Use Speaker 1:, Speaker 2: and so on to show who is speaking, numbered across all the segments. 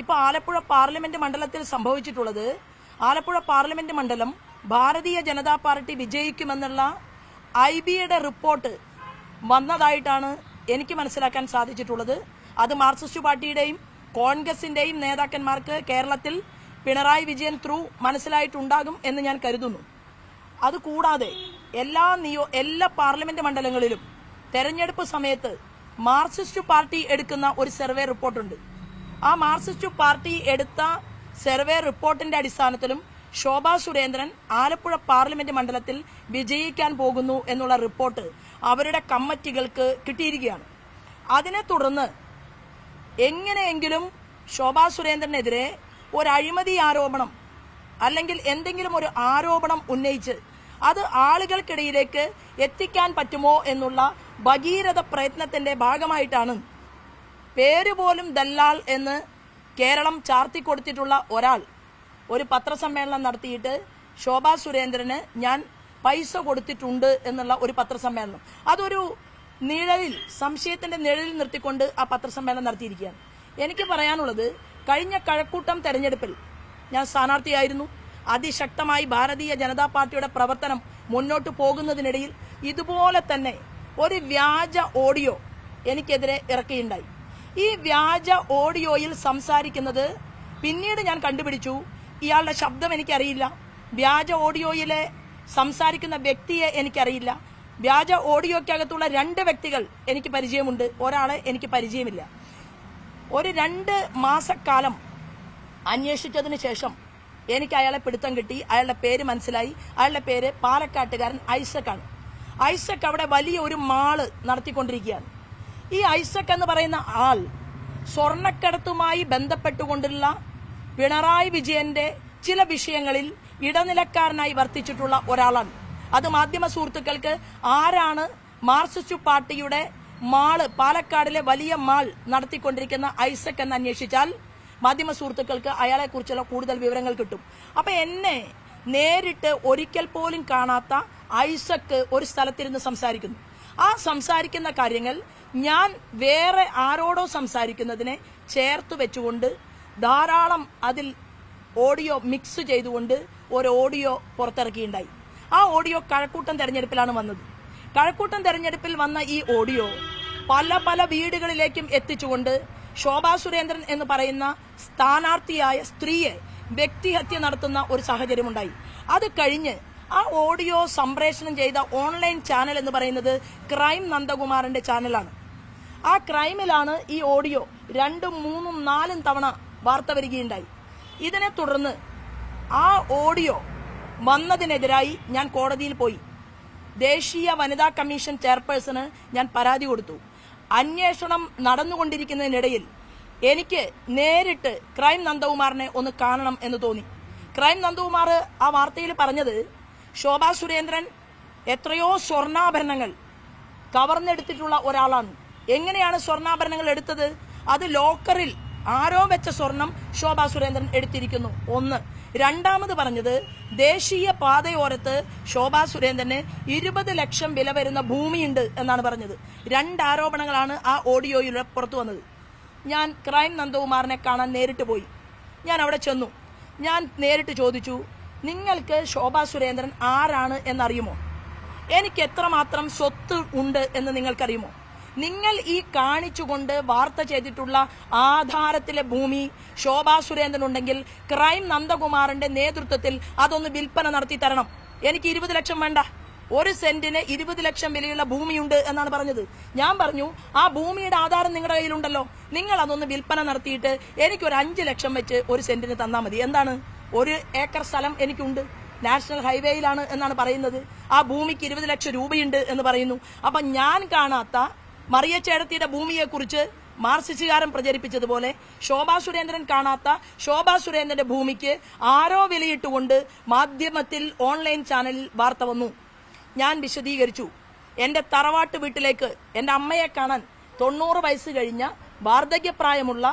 Speaker 1: ഇപ്പൊ ആലപ്പുഴ പാർലമെന്റ് മണ്ഡലത്തിൽ സംഭവിച്ചിട്ടുള്ളത്, ആലപ്പുഴ പാർലമെന്റ് മണ്ഡലം ഭാരതീയ ജനതാ പാർട്ടി വിജയിക്കുമെന്നുള്ള IBയുടെ റിപ്പോർട്ട് വന്നതായിട്ടാണ് എനിക്ക് മനസ്സിലാക്കാൻ സാധിച്ചിട്ടുള്ളത്. അത് മാർക്സിസ്റ്റ് പാർട്ടിയുടെയും കോൺഗ്രസിന്റെയും നേതാക്കന്മാർക്ക് കേരളത്തിൽ പിണറായി വിജയൻ ത്രൂ മനസ്സിലായിട്ടുണ്ടാകും എന്ന് ഞാൻ കരുതുന്നു. അതുകൂടാതെ എല്ലാ പാർലമെന്റ് മണ്ഡലങ്ങളിലും തെരഞ്ഞെടുപ്പ് സമയത്ത് മാർക്സിസ്റ്റ് പാർട്ടി എടുക്കുന്ന ഒരു സർവേ റിപ്പോർട്ടുണ്ട്. ആ മാർക്സിസ്റ്റ് പാർട്ടി എടുത്ത സർവേ റിപ്പോർട്ടിന്റെ അടിസ്ഥാനത്തിലും ശോഭാ സുരേന്ദ്രൻ ആലപ്പുഴ പാർലമെന്റ് മണ്ഡലത്തിൽ വിജയിക്കാൻ പോകുന്നു എന്നുള്ള റിപ്പോർട്ട് അവരുടെ കമ്മിറ്റികൾക്ക് കിട്ടിയിരിക്കുകയാണ്. അതിനെ തുടർന്ന് എങ്ങനെയെങ്കിലും ശോഭാ സുരേന്ദ്രനെതിരെ ഒരു അഴിമതി ആരോപണം അല്ലെങ്കിൽ എന്തെങ്കിലും ഒരു ആരോപണം ഉന്നയിച്ച് അത് ആളുകൾക്കിടയിലേക്ക് എത്തിക്കാൻ പറ്റുമോ എന്നുള്ള ഭഗീരഥ പ്രയത്നത്തിന്റെ ഭാഗമായിട്ടാണ് പേര് പോലും ദല്ലാൽ എന്ന് കേരളം ചാർത്തിക്കൊടുത്തിട്ടുള്ള ഒരാൾ ഒരു പത്രസമ്മേളനം നടത്തിയിട്ട് ശോഭാ സുരേന്ദ്രന് ഞാൻ പൈസ കൊടുത്തിട്ടുണ്ട് എന്നുള്ള ഒരു പത്രസമ്മേളനം, അതൊരു നിഴലിൽ, സംശയത്തിന്റെ നിഴലിൽ നിർത്തിക്കൊണ്ട് ആ പത്രസമ്മേളനം നടത്തിയിരിക്കുകയാണ്. എനിക്ക് പറയാനുള്ളത്, കഴിഞ്ഞ കഴക്കൂട്ടം തെരഞ്ഞെടുപ്പിൽ ഞാൻ സ്ഥാനാർത്ഥിയായിരുന്നു. അതിശക്തമായി ഭാരതീയ ജനതാ പാർട്ടിയുടെ പ്രവർത്തനം മുന്നോട്ട് പോകുന്നതിനിടയിൽ ഇതുപോലെ തന്നെ ഒരു വ്യാജ ഓഡിയോ എനിക്കെതിരെ ഇറക്കിയുണ്ടായി. ഈ വ്യാജ ഓഡിയോയിൽ സംസാരിക്കുന്നത് പിന്നീട് ഞാൻ കണ്ടുപിടിച്ചു, ഇയാളുടെ ശബ്ദം എനിക്കറിയില്ല, വ്യാജ ഓഡിയോയിലെ സംസാരിക്കുന്ന വ്യക്തിയെ എനിക്കറിയില്ല. വ്യാജ ഓഡിയോയ്ക്കകത്തുള്ള 2 വ്യക്തികൾ എനിക്ക് പരിചയമുണ്ട്, ഒരാളെ എനിക്ക് പരിചയമില്ല. ഒരു 2 മാസക്കാലം അന്വേഷിച്ചതിന് ശേഷം എനിക്ക് അയാളെ പിടുത്തം കിട്ടി. അയാളുടെ പേര് മനസ്സിലായി. അയാളുടെ പേര് പാലക്കാട്ടുകാരൻ ഐസക് ആണ്. ഐസക് അവിടെ വലിയ ഒരു മാള് നടത്തിക്കൊണ്ടിരിക്കുകയാണ്. ഈ ഐസക് എന്ന് പറയുന്ന ആൾ സ്വർണ്ണക്കടത്തുമായി ബന്ധപ്പെട്ടുകൊണ്ടുള്ള പിണറായി വിജയന്റെ ചില വിഷയങ്ങളിൽ ഇടനിലക്കാരനായി വർത്തിച്ചിട്ടുള്ള ഒരാളാണ്. അത് മാധ്യമ സുഹൃത്തുക്കൾക്ക് ആരാണ് മാർക്സിസ്റ്റ് പാർട്ടിയുടെ മാള്, പാലക്കാടിലെ വലിയ മാൾ നടത്തിക്കൊണ്ടിരിക്കുന്ന ഐസക് എന്ന് അന്വേഷിച്ചാൽ മാധ്യമ സുഹൃത്തുക്കൾക്ക് അയാളെ കുറിച്ചുള്ള കൂടുതൽ വിവരങ്ങൾ കിട്ടും. അപ്പൊ എന്നെ നേരിട്ട് ഒരിക്കൽ പോലും കാണാത്ത ഐസക് ഒരു സ്ഥലത്തിരുന്ന് സംസാരിക്കുന്നു. ആ സംസാരിക്കുന്ന കാര്യങ്ങൾ ഞാൻ വേറെ ആരോടോ സംസാരിക്കുന്നതിനെ ചേർത്ത് വെച്ചുകൊണ്ട് ധാരാളം അതിൽ ഓഡിയോ മിക്സ് ചെയ്തുകൊണ്ട് ഒരു ഓഡിയോ പുറത്തിറക്കിയിട്ടുണ്ടായി. ആ ഓഡിയോ കഴക്കൂട്ടം തെരഞ്ഞെടുപ്പിലാണ് വന്നത്. കഴക്കൂട്ടം തെരഞ്ഞെടുപ്പിൽ വന്ന ഈ ഓഡിയോ പല വീടുകളിലേക്കും എത്തിച്ചുകൊണ്ട് ശോഭാ സുരേന്ദ്രൻ എന്ന് പറയുന്ന സ്ഥാനാർത്ഥിയായ സ്ത്രീയെ വ്യക്തിഹത്യ നടത്തുന്ന ഒരു സാഹചര്യമുണ്ടായി. അത് കഴിഞ്ഞ് ആ ഓഡിയോ സംപ്രേഷണം ചെയ്ത ഓൺലൈൻ ചാനൽ എന്ന് പറയുന്നത് ക്രൈം നന്ദകുമാറിന്റെ ചാനലാണ്. ആ ക്രൈമിലാണ് ഈ ഓഡിയോ 2, 3, 4 തവണ വാർത്ത വരികയുണ്ടായി. ഇതിനെ തുടർന്ന് ആ ഓഡിയോ വന്നതിനെതിരായി ഞാൻ കോടതിയിൽ പോയി. ദേശീയ വനിതാ കമ്മീഷൻ ചെയർപേഴ്സണ് ഞാൻ പരാതി കൊടുത്തു. അന്വേഷണം നടന്നുകൊണ്ടിരിക്കുന്നതിനിടയിൽ എനിക്ക് നേരിട്ട് ക്രൈം നന്ദകുമാറിനെ ഒന്ന് കാണണം എന്ന് തോന്നി. ക്രൈം നന്ദകുമാർ ആ വാർത്തയിൽ പറഞ്ഞത്, ശോഭാ സുരേന്ദ്രൻ എത്രയോ സ്വർണ്ണാഭരണങ്ങൾ കവർന്നെടുത്തിട്ടുള്ള ഒരാളാണ്. എങ്ങനെയാണ് സ്വർണ്ണാഭരണങ്ങൾ എടുത്തത്? അത് ലോക്കറിൽ ആരോ വെച്ച സ്വർണം ശോഭാ സുരേന്ദ്രൻ എടുത്തിരിക്കുന്നു. 1. രണ്ടാമത് പറഞ്ഞത്, ദേശീയ പാതയോരത്ത് ശോഭാ സുരേന്ദ്രന് 20 ലക്ഷം വില വരുന്ന ഭൂമിയുണ്ട് എന്നാണ് പറഞ്ഞത്. 2 ആരോപണങ്ങളാണ് ആ ഓഡിയോയിൽ പുറത്തു വന്നത്. ഞാൻ ക്രൈം നന്ദകുമാറിനെ കാണാൻ നേരിട്ട് പോയി. ഞാൻ അവിടെ ചെന്നു. ഞാൻ നേരിട്ട് ചോദിച്ചു, നിങ്ങൾക്ക് ശോഭാ സുരേന്ദ്രൻ ആരാണ് എന്നറിയുമോ? എനിക്ക് എത്രമാത്രം സ്വത്ത് ഉണ്ട് എന്ന് നിങ്ങൾക്കറിയുമോ? നിങ്ങൾ ഈ കാണിച്ചുകൊണ്ട് വാർത്ത ചെയ്തിട്ടുള്ള ആധാരത്തിലെ ഭൂമി ശോഭാ സുരേന്ദ്രൻ ഉണ്ടെങ്കിൽ ക്രൈം നന്ദകുമാറിന്റെ നേതൃത്വത്തിൽ അതൊന്ന് വിൽപ്പന നടത്തി തരണം. എനിക്ക് 20 ലക്ഷം വേണ്ട, 1 സെന്റിന് 20 ലക്ഷം വിലയുള്ള ഭൂമിയുണ്ട് എന്നാണ് പറഞ്ഞത്. ഞാൻ പറഞ്ഞു, ആ ഭൂമിയുടെ ആധാരം നിങ്ങളുടെ കയ്യിലുണ്ടല്ലോ, നിങ്ങൾ അതൊന്ന് വിൽപ്പന നടത്തിയിട്ട് എനിക്കൊരു 5 ലക്ഷം വെച്ച് 1 സെന്റിന് തന്നാൽ മതി. എന്താണ്, 1 ഏക്കർ സ്ഥലം എനിക്കുണ്ട്, നാഷണൽ ഹൈവേയിലാണ് എന്നാണ് പറയുന്നത്. ആ ഭൂമിക്ക് 20 ലക്ഷം രൂപയുണ്ട് എന്ന് പറയുന്നു. അപ്പൊ ഞാൻ കാണാത്ത മറിയച്ചേടത്തിയുടെ ഭൂമിയെക്കുറിച്ച് മാർക്സിസ്റ്റുകാരൻ പ്രചരിപ്പിച്ചതുപോലെ ശോഭാ സുരേന്ദ്രൻ കാണാത്ത ശോഭാ സുരേന്ദ്രന്റെ ഭൂമിക്ക് ആരോ വിലയിട്ടുകൊണ്ട് മാധ്യമത്തിൽ ഓൺലൈൻ ചാനലിൽ വാർത്ത വന്നു. ഞാൻ വിശദീകരിച്ചു. എന്റെ തറവാട്ട് വീട്ടിലേക്ക് എന്റെ അമ്മയെ കാണാൻ 90 വയസ്സ് കഴിഞ്ഞ വാർദ്ധക്യപ്രായമുള്ള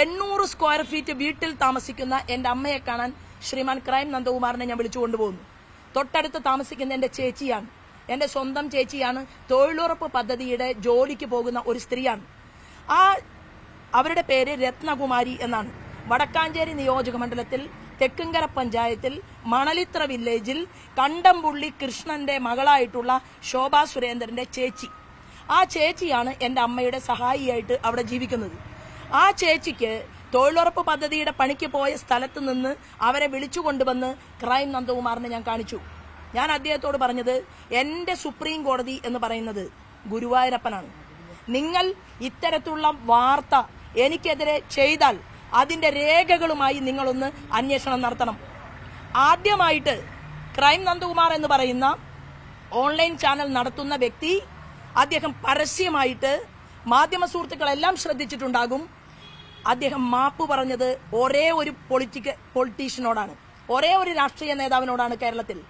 Speaker 1: 800 സ്ക്വയർ ഫീറ്റ് വീട്ടിൽ താമസിക്കുന്ന എന്റെ അമ്മയെ കാണാൻ ശ്രീമാൻ ക്രൈം നന്ദകുമാറിനെ ഞാൻ വിളിച്ചുകൊണ്ടുപോകുന്നു. തൊട്ടടുത്ത് താമസിക്കുന്ന എന്റെ ചേച്ചിയാണ്, എന്റെ സ്വന്തം ചേച്ചിയാണ്. തൊഴിലുറപ്പ് പദ്ധതിയുടെ ജോലിക്ക് പോകുന്ന ഒരു സ്ത്രീയാണ്. അവരുടെ പേര് രത്നകുമാരി എന്നാണ്. വടക്കാഞ്ചേരി നിയോജക മണ്ഡലത്തിൽ തെക്കുംകര പഞ്ചായത്തിൽ മണലിത്ര വില്ലേജിൽ കണ്ടംപുള്ളി കൃഷ്ണന്റെ മകളായിട്ടുള്ള ശോഭാ സുരേന്ദ്രന്റെ ചേച്ചി. ആ ചേച്ചിയാണ് എൻ്റെ അമ്മയുടെ സഹായിയായിട്ട് അവിടെ ജീവിക്കുന്നത്. ആ ചേച്ചിക്ക് തൊഴിലുറപ്പ് പദ്ധതിയുടെ പണിക്ക് പോയ സ്ഥലത്ത് നിന്ന് അവരെ വിളിച്ചുകൊണ്ടുവന്ന് ക്രൈം നന്ദകുമാറിനെ ഞാൻ കാണിച്ചു. ഞാൻ അദ്ദേഹത്തോട് പറഞ്ഞത്, എന്റെ സുപ്രീം കോടതി എന്ന് പറയുന്നത് ഗുരുവായൂരപ്പനാണ്. നിങ്ങൾ ഇത്തരത്തിലുള്ള വാർത്ത എനിക്കെതിരെ ചെയ്താൽ അതിന്റെ രേഖകളുമായി നിങ്ങളൊന്ന് അന്വേഷണം നടത്തണം. ആദ്യമായിട്ട് ക്രൈം നന്ദകുമാർ എന്ന് പറയുന്ന ഓൺലൈൻ ചാനൽ നടത്തുന്ന വ്യക്തി, അദ്ദേഹം പരസ്യമായിട്ട് മാധ്യമ സുഹൃത്തുക്കളെല്ലാം ശ്രദ്ധിച്ചിട്ടുണ്ടാകും, അദ്ദേഹം മാപ്പ് പറഞ്ഞത് ഒരേ ഒരു പൊളിറ്റീഷ്യനോടാണ്, ഒരേ ഒരു രാഷ്ട്രീയ നേതാവിനോടാണ് കേരളത്തിൽ.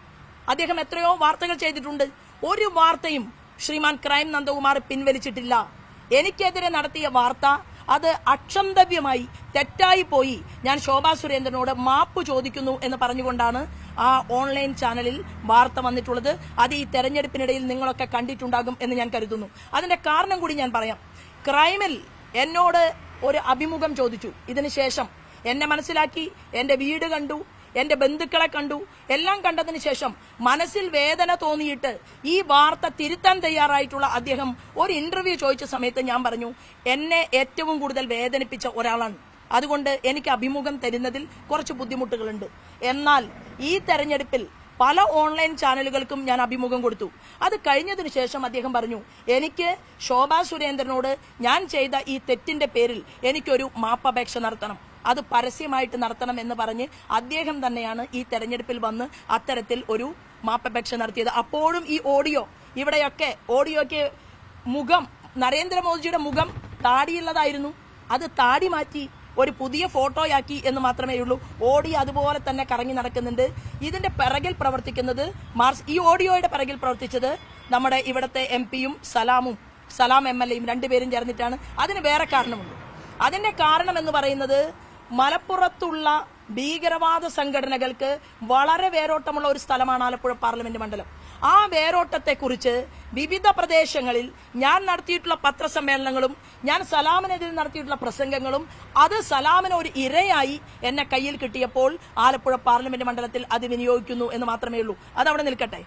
Speaker 1: അദ്ദേഹം എത്രയോ വാർത്തകൾ ചെയ്തിട്ടുണ്ട്. ഒരു വാർത്തയും ശ്രീമാൻ ക്രൈം നന്ദകുമാർ പിൻവലിച്ചിട്ടില്ല. എനിക്കെതിരെ നടത്തിയ വാർത്ത അത് അക്ഷന്തവ്യമായി തെറ്റായി പോയി, ഞാൻ ശോഭാ സുരേന്ദ്രനോട് മാപ്പ് ചോദിക്കുന്നു എന്ന് പറഞ്ഞുകൊണ്ടാണ് ആ ഓൺലൈൻ ചാനലിൽ വാർത്ത വന്നിട്ടുള്ളത്. അത് ഈ തെരഞ്ഞെടുപ്പിനിടയിൽ നിങ്ങളൊക്കെ കണ്ടിട്ടുണ്ടാകും എന്ന് ഞാൻ കരുതുന്നു. അതിന്റെ കാരണം കൂടി ഞാൻ പറയാം. ക്രൈമിൽ എന്നോട് ഒരു അഭിമുഖം ചോദിച്ചു. ഇതിനുശേഷം എന്നെ മനസ്സിലാക്കി, എന്റെ വീട് കണ്ടു, എന്റെ ബന്ധുക്കളെ കണ്ടു, എല്ലാം കണ്ടതിന് ശേഷം മനസ്സിൽ വേദന തോന്നിയിട്ട് ഈ വാർത്ത തിരുത്താൻ തയ്യാറായിട്ടുള്ള അദ്ദേഹം ഒരു ഇന്റർവ്യൂ ചോദിച്ച സമയത്ത് ഞാൻ പറഞ്ഞു, എന്നെ ഏറ്റവും കൂടുതൽ വേദനിപ്പിച്ച ഒരാളാണ്, അതുകൊണ്ട് എനിക്ക് അഭിമുഖം തരുന്നതിൽ കുറച്ച് ബുദ്ധിമുട്ടുകളുണ്ട്. എന്നാൽ ഈ തെരഞ്ഞെടുപ്പിൽ പല ഓൺലൈൻ ചാനലുകൾക്കും ഞാൻ അഭിമുഖം കൊടുത്തു. അത് കഴിഞ്ഞതിനു ശേഷം അദ്ദേഹം പറഞ്ഞു, എനിക്ക് ശോഭാ സുരേന്ദ്രനോട് ഞാൻ ചെയ്ത ഈ തെറ്റിന്റെ പേരിൽ എനിക്കൊരു മാപ്പപേക്ഷ നടത്തണം, അത് പരസ്യമായിട്ട് നടത്തണം എന്ന് പറഞ്ഞ് അദ്ദേഹം തന്നെയാണ് ഈ തെരഞ്ഞെടുപ്പിൽ വന്ന് അത്തരത്തിൽ ഒരു മാപ്പപേക്ഷ നടത്തിയത്. അപ്പോഴും ഈ ഓഡിയോ, ഇവിടെയൊക്കെ ഓഡിയോയ്ക്ക് മുഖം, നരേന്ദ്രമോദിജിയുടെ മുഖം താടിയുള്ളതായിരുന്നു, അത് താടി മാറ്റി ഒരു പുതിയ ഫോട്ടോയാക്കി എന്ന് മാത്രമേ ഉള്ളൂ. ഓഡിയോ അതുപോലെ തന്നെ കറങ്ങി നടക്കുന്നുണ്ട്. ഇതിന്റെ പിറകിൽ പ്രവർത്തിക്കുന്നത്, ഈ ഓഡിയോയുടെ പിറകിൽ പ്രവർത്തിച്ചത് നമ്മുടെ ഇവിടുത്തെ MP-യും സലാം MLA-യും രണ്ടുപേരും ചേർന്നിട്ടാണ്. അതിന് വേറെ കാരണമുണ്ട്. അതിന്റെ കാരണം എന്ന് പറയുന്നത്, മലപ്പുറത്തുള്ള ഭീകരവാദ സംഘടനകൾക്ക് വളരെ വേരോട്ടമുള്ള ഒരു സ്ഥലമാണ് ആലപ്പുഴ പാർലമെന്റ് മണ്ഡലം. ആ വേരോട്ടത്തെക്കുറിച്ച് വിവിധ പ്രദേശങ്ങളിൽ ഞാൻ നടത്തിയിട്ടുള്ള പത്രസമ്മേളനങ്ങളും ഞാൻ സലാമിനെതിരെ നടത്തിയിട്ടുള്ള പ്രസംഗങ്ങളും അത് സലാമിന് ഒരു ഇരയായി എന്നെ കയ്യിൽ കിട്ടിയപ്പോൾ ആലപ്പുഴ പാർലമെന്റ് മണ്ഡലത്തിൽ അത് വിനിയോഗിക്കുന്നു എന്ന് മാത്രമേ ഉള്ളൂ. അതവിടെ നിൽക്കട്ടെ.